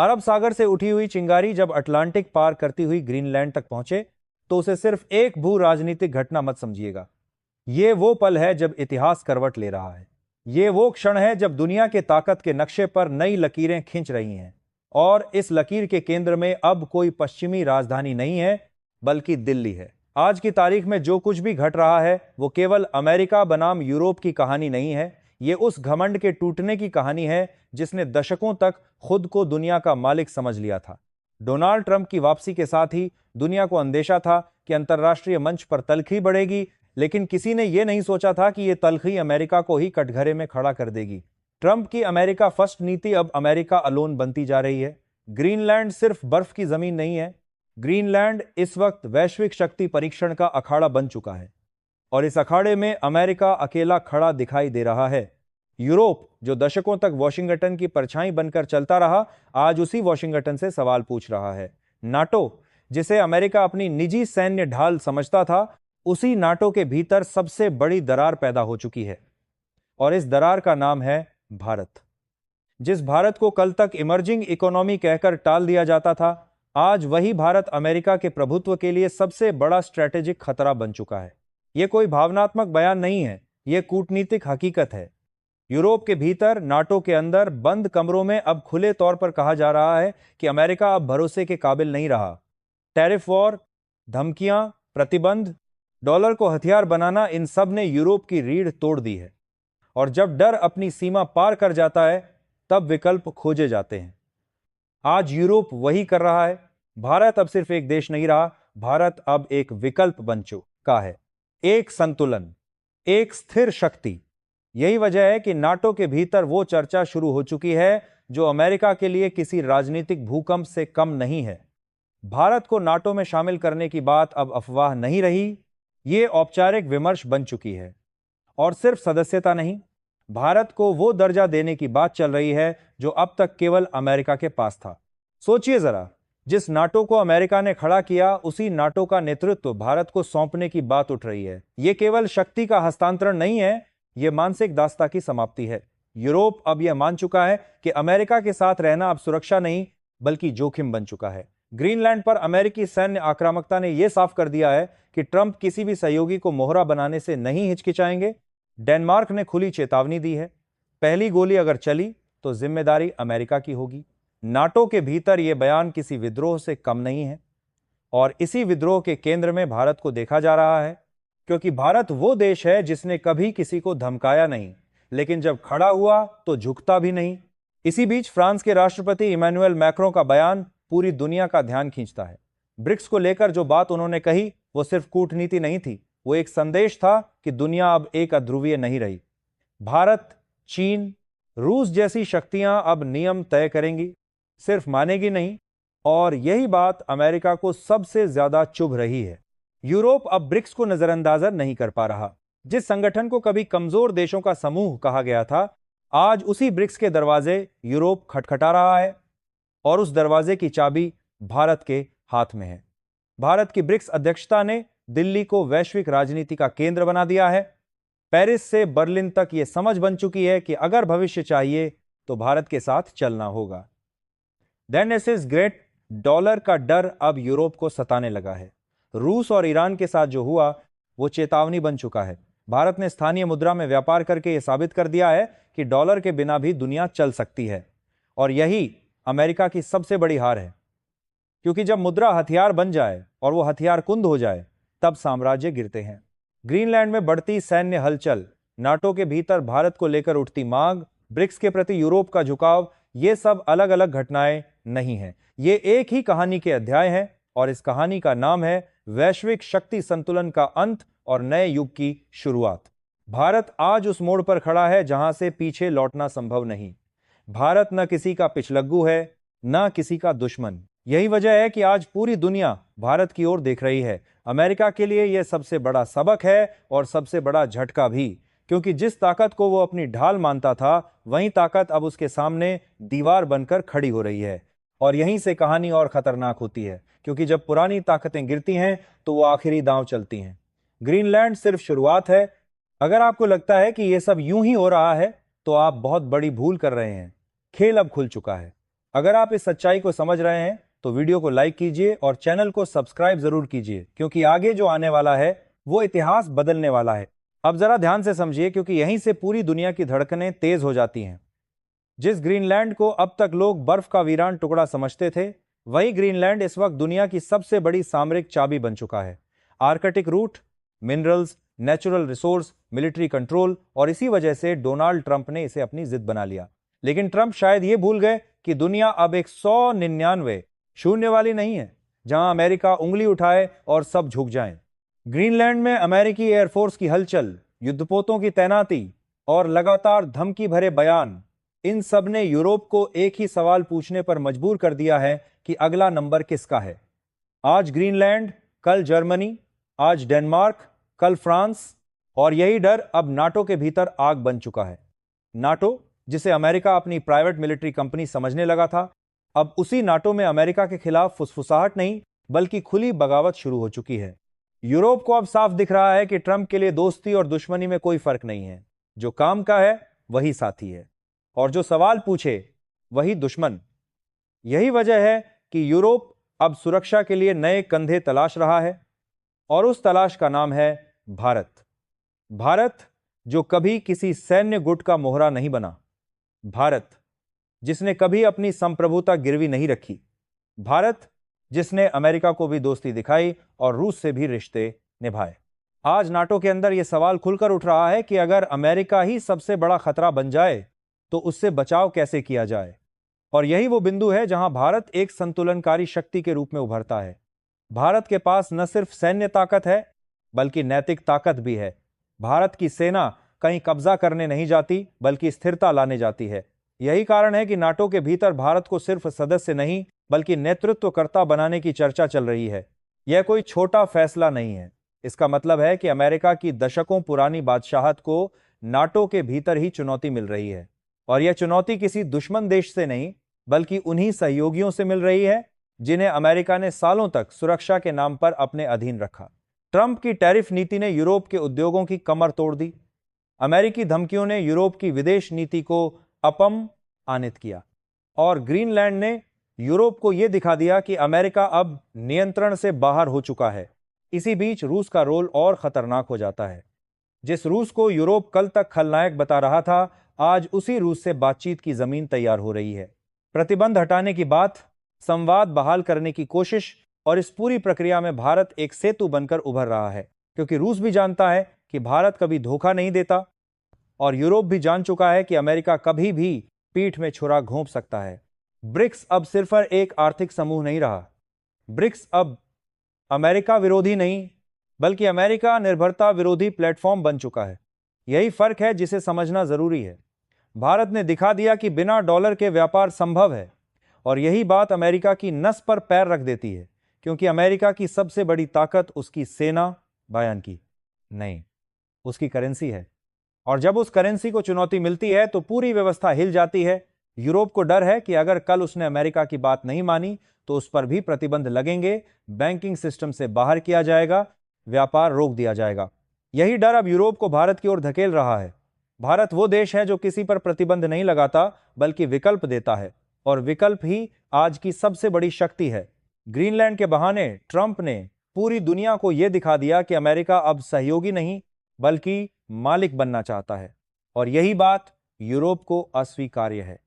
अरब सागर से उठी हुई चिंगारी जब अटलांटिक पार करती हुई ग्रीनलैंड तक पहुंचे तो उसे सिर्फ एक भू राजनीतिक घटना मत समझिएगा। ये वो पल है जब इतिहास करवट ले रहा है। ये वो क्षण है जब दुनिया के ताकत के नक्शे पर नई लकीरें खींच रही हैं और इस लकीर के केंद्र में अब कोई पश्चिमी राजधानी नहीं है, बल्कि दिल्ली है। आज की तारीख में जो कुछ भी घट रहा है वो केवल अमेरिका बनाम यूरोप की कहानी नहीं है। ये उस घमंड के टूटने की कहानी है जिसने दशकों तक खुद को दुनिया का मालिक समझ लिया था। डोनाल्ड ट्रंप की वापसी के साथ ही दुनिया को अंदेशा था कि अंतर्राष्ट्रीय मंच पर तलखी बढ़ेगी, लेकिन किसी ने यह नहीं सोचा था कि यह तलखी अमेरिका को ही कटघरे में खड़ा कर देगी। ट्रंप की अमेरिका फर्स्ट नीति अब अमेरिका अलोन बनती जा रही है। ग्रीनलैंड सिर्फ बर्फ की जमीन नहीं है, ग्रीनलैंड इस वक्त वैश्विक शक्ति परीक्षण का अखाड़ा बन चुका है और इस अखाड़े में अमेरिका अकेला खड़ा दिखाई दे रहा है। यूरोप, जो दशकों तक वॉशिंगटन की परछाई बनकर चलता रहा, आज उसी वॉशिंगटन से सवाल पूछ रहा है। नाटो, जिसे अमेरिका अपनी निजी सैन्य ढाल समझता था, उसी नाटो के भीतर सबसे बड़ी दरार पैदा हो चुकी है और इस दरार का नाम है भारत। जिस भारत को कल तक इमर्जिंग इकोनॉमी कहकर टाल दिया जाता था, आज वही भारत अमेरिका के प्रभुत्व के लिए सबसे बड़ा स्ट्रैटेजिक खतरा बन चुका है। यह कोई भावनात्मक बयान नहीं है, यह कूटनीतिक हकीकत है। यूरोप के भीतर, नाटो के अंदर बंद कमरों में अब खुले तौर पर कहा जा रहा है कि अमेरिका अब भरोसे के काबिल नहीं रहा। टैरिफ वॉर, धमकियां, प्रतिबंध, डॉलर को हथियार बनाना, इन सब ने यूरोप की रीढ़ तोड़ दी है और जब डर अपनी सीमा पार कर जाता है तब विकल्प खोजे जाते हैं। आज यूरोप वही कर रहा है। भारत अब सिर्फ एक देश नहीं रहा, भारत अब एक विकल्प बन चुका है, एक संतुलन, एक स्थिर शक्ति। यही वजह है कि नाटो के भीतर वो चर्चा शुरू हो चुकी है जो अमेरिका के लिए किसी राजनीतिक भूकंप से कम नहीं है। भारत को नाटो में शामिल करने की बात अब अफवाह नहीं रही, ये औपचारिक विमर्श बन चुकी है। और सिर्फ सदस्यता नहीं, भारत को वो दर्जा देने की बात चल रही है जो अब तक केवल अमेरिका के पास था। सोचिए जरा, जिस नाटो को अमेरिका ने खड़ा किया, उसी नाटो का नेतृत्व भारत को सौंपने की बात उठ रही है। यह केवल शक्ति का हस्तांतरण नहीं है, यह मानसिक दास्ता की समाप्ति है। यूरोप अब यह मान चुका है कि अमेरिका के साथ रहना अब सुरक्षा नहीं बल्कि जोखिम बन चुका है। ग्रीनलैंड पर अमेरिकी सैन्य आक्रामकता ने यह साफ कर दिया है कि ट्रंप किसी भी सहयोगी को मोहरा बनाने से नहीं हिचकिचाएंगे। डेनमार्क ने खुली चेतावनी दी है, पहली गोली अगर चली तो जिम्मेदारी अमेरिका की होगी। नाटो के भीतर यह बयान किसी विद्रोह से कम नहीं है और इसी विद्रोह के केंद्र में भारत को देखा जा रहा है, क्योंकि भारत वो देश है जिसने कभी किसी को धमकाया नहीं, लेकिन जब खड़ा हुआ तो झुकता भी नहीं। इसी बीच फ्रांस के राष्ट्रपति इमैनुअल मैक्रों का बयान पूरी दुनिया का ध्यान खींचता है। ब्रिक्स को लेकर जो बात उन्होंने कही वो सिर्फ कूटनीति नहीं थी, वो एक संदेश था कि दुनिया अब एक अध्रुवीय नहीं रही। भारत, चीन, रूस जैसी शक्तियां अब नियम तय करेंगी, सिर्फ मानेगी नहीं, और यही बात अमेरिका को सबसे ज्यादा चुभ रही है। यूरोप अब ब्रिक्स को नजरअंदाज नहीं कर पा रहा। जिस संगठन को कभी कमजोर देशों का समूह कहा गया था, आज उसी ब्रिक्स के दरवाजे यूरोप खटखटा रहा है और उस दरवाजे की चाबी भारत के हाथ में है। भारत की ब्रिक्स अध्यक्षता ने दिल्ली को वैश्विक राजनीति का केंद्र बना दिया है। पेरिस से बर्लिन तक यह समझ बन चुकी है कि अगर भविष्य चाहिए तो भारत के साथ चलना होगा। देन इज ग्रेट, डॉलर का डर अब यूरोप को सताने लगा है। रूस और ईरान के साथ जो हुआ वो चेतावनी बन चुका है। भारत ने स्थानीय मुद्रा में व्यापार करके यह साबित कर दिया है कि डॉलर के बिना भी दुनिया चल सकती है और यही अमेरिका की सबसे बड़ी हार है, क्योंकि जब मुद्रा हथियार बन जाए और वो हथियार कुंद हो जाए तब साम्राज्य गिरते हैं। ग्रीनलैंड में बढ़ती सैन्य हलचल, नाटो के भीतर भारत को लेकर उठती मांग, ब्रिक्स के प्रति यूरोप का झुकाव, ये सब अलग अलग घटनाएं नहीं हैं, ये एक ही कहानी के अध्याय हैं और इस कहानी का नाम है वैश्विक शक्ति संतुलन का अंत और नए युग की शुरुआत। भारत आज उस मोड़ पर खड़ा है जहां से पीछे लौटना संभव नहीं। भारत न किसी का पिछलग्गू है, न किसी का दुश्मन। यही वजह है कि आज पूरी दुनिया भारत की ओर देख रही है। अमेरिका के लिए यह सबसे बड़ा सबक है और सबसे बड़ा झटका भी, क्योंकि जिस ताकत को वो अपनी ढाल मानता था, वही ताकत अब उसके सामने दीवार बनकर खड़ी हो रही है। और यहीं से कहानी और खतरनाक होती है, क्योंकि जब पुरानी ताकतें गिरती हैं तो वो आखिरी दांव चलती हैं। ग्रीनलैंड सिर्फ शुरुआत है। अगर आपको लगता है कि यह सब यूं ही हो रहा है तो आप बहुत बड़ी भूल कर रहे हैं। खेल अब खुल चुका है। अगर आप इस सच्चाई को समझ रहे हैं तो वीडियो को लाइक कीजिए और चैनल को सब्सक्राइब जरूर कीजिए, क्योंकि आगे जो आने वाला है वो इतिहास बदलने वाला है। अब जरा ध्यान से समझिए, क्योंकि यहीं से पूरी दुनिया की धड़कनें तेज हो जाती हैं। जिस ग्रीनलैंड को अब तक लोग बर्फ का वीरान टुकड़ा समझते थे, वही ग्रीनलैंड इस वक्त दुनिया की सबसे बड़ी सामरिक चाबी बन चुका है। Arctic route, minerals, natural resource, military control, और इसी वजह से डोनाल्ड ट्रंप ने इसे अपनी जिद बना लिया। लेकिन ट्रंप शायद ये भूल गए कि दुनिया अब एक 199 शून्य वाली नहीं है, जहां अमेरिका उंगली उठाए और सब झुक जाएं। ग्रीनलैंड में अमेरिकी एयरफोर्स की हलचल, युद्धपोतों की तैनाती और लगातार धमकी भरे बयान, इन सब ने यूरोप को एक ही सवाल पूछने पर मजबूर कर दिया है कि अगला नंबर किसका है। आज ग्रीनलैंड, कल जर्मनी, आज डेनमार्क, कल फ्रांस, और यही डर अब नाटो के भीतर आग बन चुका है। नाटो, जिसे अमेरिका अपनी प्राइवेट मिलिट्री कंपनी समझने लगा था, अब उसी नाटो में अमेरिका के खिलाफ फुसफुसाहट नहीं बल्कि खुली बगावत शुरू हो चुकी है। यूरोप को अब साफ दिख रहा है कि ट्रंप के लिए दोस्ती और दुश्मनी में कोई फर्क नहीं है। जो काम का है वही साथी है, और जो सवाल पूछे वही दुश्मन। यही वजह है कि यूरोप अब सुरक्षा के लिए नए कंधे तलाश रहा है, और उस तलाश का नाम है भारत। भारत, जो कभी किसी सैन्य गुट का मोहरा नहीं बना। भारत, जिसने कभी अपनी संप्रभुता गिरवी नहीं रखी। भारत, जिसने अमेरिका को भी दोस्ती दिखाई और रूस से भी रिश्ते निभाए। आज नाटो के अंदर यह सवाल खुलकर उठ रहा है कि अगर अमेरिका ही सबसे बड़ा खतरा बन जाए तो उससे बचाव कैसे किया जाए। और यही वो बिंदु है जहां भारत एक संतुलनकारी शक्ति के रूप में उभरता है। भारत के पास न सिर्फ सैन्य ताकत है बल्कि नैतिक ताकत भी है। भारत की सेना कहीं कब्जा करने नहीं जाती बल्कि स्थिरता लाने जाती है। यही कारण है कि नाटो के भीतर भारत को सिर्फ सदस्य नहीं बल्कि नेतृत्वकर्ता बनाने की चर्चा चल रही है। यह कोई छोटा फैसला नहीं है। इसका मतलब है कि अमेरिका की दशकों पुरानी बादशाहत को नाटो के भीतर ही चुनौती मिल रही है, और यह चुनौती किसी दुश्मन देश से नहीं बल्कि उन्हीं सहयोगियों से मिल रही है जिन्हें अमेरिका ने सालों तक सुरक्षा के नाम पर अपने अधीन रखा। ट्रंप की टैरिफ नीति ने यूरोप के उद्योगों की कमर तोड़ दी। अमेरिकी धमकियों ने यूरोप की विदेश नीति को अपमानित किया, और ग्रीनलैंड ने यूरोप को यह दिखा दिया कि अमेरिका अब नियंत्रण से बाहर हो चुका है। इसी बीच रूस का रोल और खतरनाक हो जाता है। जिस रूस को यूरोप कल तक खलनायक बता रहा था, आज उसी रूस से बातचीत की जमीन तैयार हो रही है। प्रतिबंध हटाने की बात, संवाद बहाल करने की कोशिश, और इस पूरी प्रक्रिया में भारत एक सेतु बनकर उभर रहा है, क्योंकि रूस भी जानता है कि भारत कभी धोखा नहीं देता, और यूरोप भी जान चुका है कि अमेरिका कभी भी पीठ में छुरा घोंप सकता है। ब्रिक्स अब सिर्फ एक आर्थिक समूह नहीं रहा। ब्रिक्स अब अमेरिका विरोधी नहीं बल्कि अमेरिका निर्भरता विरोधी प्लेटफॉर्म बन चुका है। यही फर्क है जिसे समझना जरूरी है। भारत ने दिखा दिया कि बिना डॉलर के व्यापार संभव है, और यही बात अमेरिका की नस पर पैर रख देती है, क्योंकि अमेरिका की सबसे बड़ी ताकत उसकी सेना, बयान की नहीं, उसकी करेंसी है। और जब उस करेंसी को चुनौती मिलती है तो पूरी व्यवस्था हिल जाती है। यूरोप को डर है कि अगर कल उसने अमेरिका की बात नहीं मानी तो उस पर भी प्रतिबंध लगेंगे, बैंकिंग सिस्टम से बाहर किया जाएगा, व्यापार रोक दिया जाएगा। यही डर अब यूरोप को भारत की ओर धकेल रहा है। भारत वो देश है जो किसी पर प्रतिबंध नहीं लगाता बल्कि विकल्प देता है, और विकल्प ही आज की सबसे बड़ी शक्ति है। ग्रीनलैंड के बहाने ट्रंप ने पूरी दुनिया को यह दिखा दिया कि अमेरिका अब सहयोगी नहीं बल्कि मालिक बनना चाहता है, और यही बात यूरोप को अस्वीकार्य है।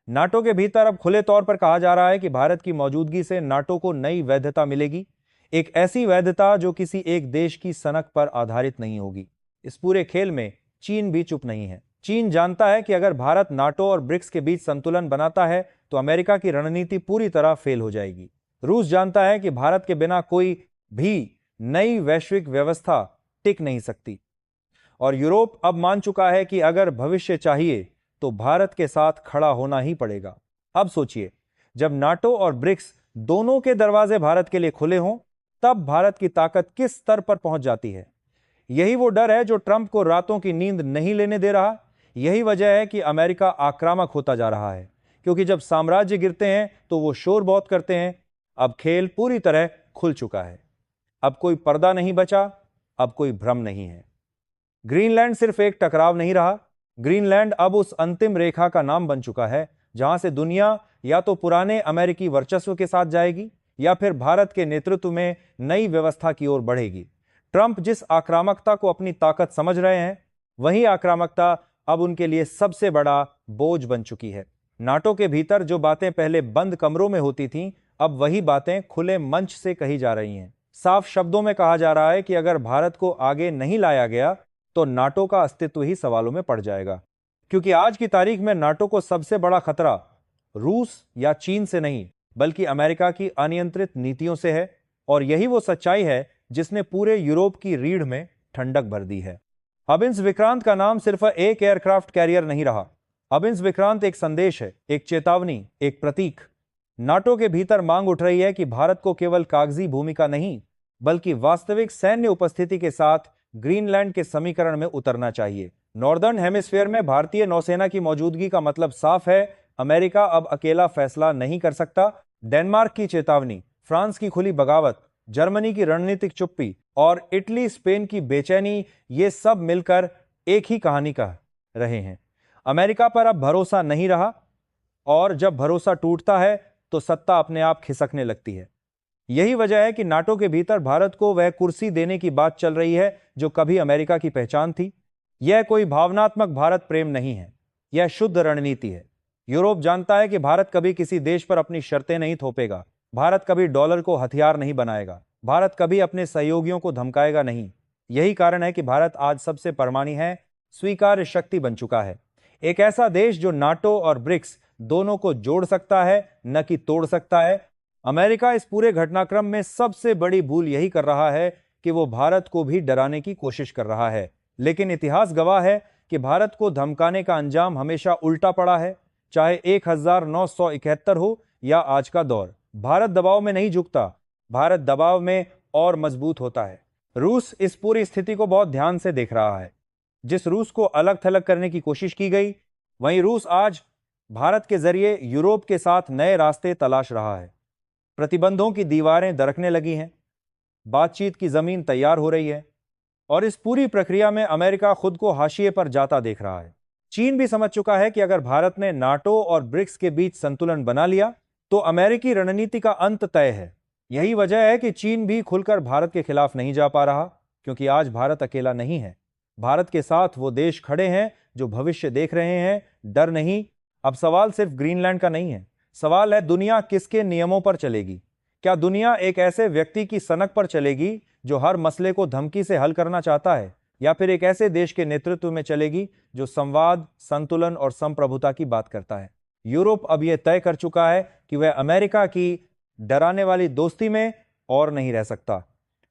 नाटो के भीतर अब खुले तौर पर कहा जा रहा है कि भारत की मौजूदगी से नाटो को नई वैधता मिलेगी, एक ऐसी वैधता जो किसी एक देश की सनक पर आधारित नहीं होगी। इस पूरे खेल में चीन भी चुप नहीं है। चीन जानता है कि अगर भारत नाटो और ब्रिक्स के बीच संतुलन बनाता है तो अमेरिका की रणनीति पूरी तरह फेल हो जाएगी। रूस जानता है कि भारत के बिना कोई भी नई वैश्विक व्यवस्था टिक नहीं सकती, और यूरोप अब मान चुका है कि अगर भविष्य चाहिए तो भारत के साथ खड़ा होना ही पड़ेगा। अब सोचिए, जब नाटो और ब्रिक्स दोनों के दरवाजे भारत के लिए खुले हों, तब भारत की ताकत किस स्तर पर पहुंच जाती है। यही वो डर है जो ट्रंप को रातों की नींद नहीं लेने दे रहा। यही वजह है कि अमेरिका आक्रामक होता जा रहा है, क्योंकि जब साम्राज्य गिरते हैं तो वो शोर बहुत करते हैं। अब खेल पूरी तरह खुल चुका है। अब कोई पर्दा नहीं बचा, अब कोई भ्रम नहीं है। ग्रीनलैंड सिर्फ एक टकराव नहीं रहा। ग्रीनलैंड अब उस अंतिम रेखा का नाम बन चुका है जहां से दुनिया या तो पुराने अमेरिकी वर्चस्व के साथ जाएगी या फिर भारत के नेतृत्व में नई व्यवस्था की ओर बढ़ेगी। ट्रंप जिस आक्रामकता को अपनी ताकत समझ रहे हैं, वही आक्रामकता अब उनके लिए सबसे बड़ा बोझ बन चुकी है। नाटो के भीतर जो बातें पहले बंद कमरों में होती थीं, अब वही बातें खुले मंच से कही जा रही हैं। साफ शब्दों में कहा जा रहा है कि अगर भारत को आगे नहीं लाया गया तो नाटो का अस्तित्व ही सवालों में पड़ जाएगा। क्योंकि आज की तारीख में नाटो को सबसे बड़ा खतरा रूस या चीन से नहीं, बल्कि अमेरिका की अनियंत्रित नीतियों से है। और यही वो सच्चाई है जिसने पूरे यूरोप की रीढ़ में ठंडक भर दी है। अबिंस विक्रांत का नाम सिर्फ एक एयरक्राफ्ट कैरियर नहीं रहा। अबिंस विक्रांत एक संदेश है, एक चेतावनी, एक प्रतीक। नाटो के भीतर मांग उठ रही है कि भारत को केवल कागजी भूमिका नहीं, बल्कि वास्तविक सैन्य उपस्थिति के साथ ग्रीनलैंड के समीकरण में उतरना चाहिए। नॉर्दर्न हेमिस्फीयर में भारतीय नौसेना की मौजूदगी का मतलब साफ है, अमेरिका अब अकेला फैसला नहीं कर सकता। डेनमार्क की चेतावनी, फ्रांस की खुली बगावत, जर्मनी की रणनीतिक चुप्पी और इटली स्पेन की बेचैनी, ये सब मिलकर एक ही कहानी कह रहे हैं। अमेरिका पर अब भरोसा नहीं रहा, और जब भरोसा टूटता है तो सत्ता अपने आप खिसकने लगती है। यही वजह है कि नाटो के भीतर भारत को वह कुर्सी देने की बात चल रही है जो कभी अमेरिका की पहचान थी। यह कोई भावनात्मक भारत प्रेम नहीं है, यह शुद्ध रणनीति है। यूरोप जानता है कि भारत कभी किसी देश पर अपनी शर्तें नहीं थोपेगा, भारत कभी डॉलर को हथियार नहीं बनाएगा, भारत कभी अपने सहयोगियों को धमकाएगा नहीं। यही कारण है कि भारत आज सबसे परमाणु है, स्वीकार्य शक्ति बन चुका है। एक ऐसा देश जो नाटो और ब्रिक्स दोनों को जोड़ सकता है, न कि तोड़ सकता है। अमेरिका इस पूरे घटनाक्रम में सबसे बड़ी भूल यही कर रहा है कि वो भारत को भी डराने की कोशिश कर रहा है। लेकिन इतिहास गवाह है कि भारत को धमकाने का अंजाम हमेशा उल्टा पड़ा है। चाहे 1971 हो या आज का दौर, भारत दबाव में नहीं झुकता, भारत दबाव में और मजबूत होता है। रूस इस पूरी स्थिति को बहुत ध्यान से देख रहा है। जिस रूस को अलग थलग करने की कोशिश की गई, वहीं रूस आज भारत के जरिए यूरोप के साथ नए रास्ते तलाश रहा है। प्रतिबंधों की दीवारें दरकने लगी हैं, बातचीत की जमीन तैयार हो रही है, और इस पूरी प्रक्रिया में अमेरिका खुद को हाशिए पर जाता देख रहा है। चीन भी समझ चुका है कि अगर भारत ने नाटो और ब्रिक्स के बीच संतुलन बना लिया तो अमेरिकी रणनीति का अंत तय है। यही वजह है कि चीन भी खुलकर भारत के खिलाफ नहीं जा पा रहा, क्योंकि आज भारत अकेला नहीं है। भारत के साथ वो देश खड़े हैं जो भविष्य देख रहे हैं, डर नहीं। अब सवाल सिर्फ ग्रीनलैंड का नहीं है, सवाल है दुनिया किसके नियमों पर चलेगी। क्या दुनिया एक ऐसे व्यक्ति की सनक पर चलेगी जो हर मसले को धमकी से हल करना चाहता है, या फिर एक ऐसे देश के नेतृत्व में चलेगी जो संवाद, संतुलन और संप्रभुता की बात करता है। यूरोप अब यह तय कर चुका है कि वह अमेरिका की डराने वाली दोस्ती में और नहीं रह सकता।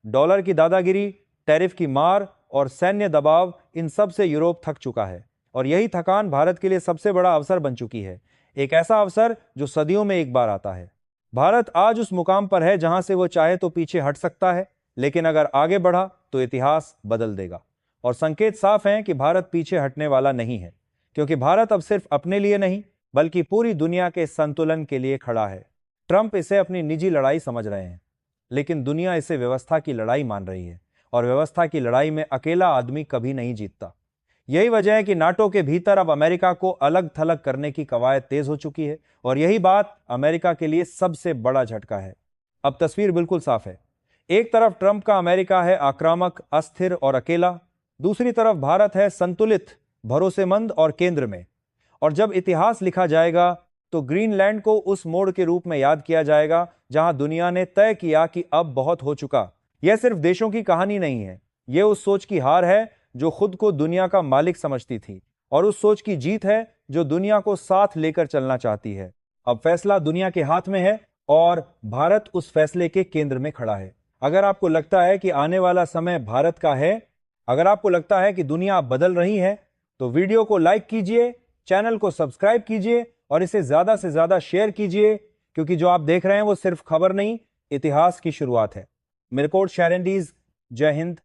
डॉलर की दादागिरी, टैरिफ की मार और सैन्य दबाव, इन सब से यूरोप थक चुका है, और यही थकान भारत के लिए सबसे बड़ा अवसर बन चुकी है। एक ऐसा अवसर जो सदियों में एक बार आता है। भारत आज उस मुकाम पर है जहां से वो चाहे तो पीछे हट सकता है, लेकिन अगर आगे बढ़ा तो इतिहास बदल देगा। और संकेत साफ हैं कि भारत पीछे हटने वाला नहीं है, क्योंकि भारत अब सिर्फ अपने लिए नहीं, बल्कि पूरी दुनिया के संतुलन के लिए खड़ा है। ट्रंप इसे अपनी निजी लड़ाई समझ रहे हैं, लेकिन दुनिया इसे व्यवस्था की लड़ाई मान रही है, और व्यवस्था की लड़ाई में अकेला आदमी कभी नहीं जीतता। यही वजह है कि नाटो के भीतर अब अमेरिका को अलग थलग करने की कवायद तेज हो चुकी है, और यही बात अमेरिका के लिए सबसे बड़ा झटका है। अब तस्वीर बिल्कुल साफ है। एक तरफ ट्रंप का अमेरिका है आक्रामक, अस्थिर और अकेला, दूसरी तरफ भारत है संतुलित, भरोसेमंद और केंद्र में। और जब इतिहास लिखा जाएगा तो ग्रीनलैंड को उस मोड़ के रूप में याद किया जाएगा जहां दुनिया ने तय किया कि अब बहुत हो चुका। यह सिर्फ देशों की कहानी नहीं है, यह उस सोच की हार है जो खुद को दुनिया का मालिक समझती थी, और उस सोच की जीत है जो दुनिया को साथ लेकर चलना चाहती है। अब फैसला दुनिया के हाथ में है, और भारत उस फैसले के केंद्र में खड़ा है। अगर आपको लगता है कि आने वाला समय भारत का है, अगर आपको लगता है कि दुनिया बदल रही है, तो वीडियो को लाइक कीजिए, चैनल को सब्सक्राइब कीजिए और इसे ज्यादा से ज्यादा शेयर कीजिए, क्योंकि जो आप देख रहे हैं वो सिर्फ खबर नहीं, इतिहास की शुरुआत है। मिरकोट शैरेंडीज, जय हिंद,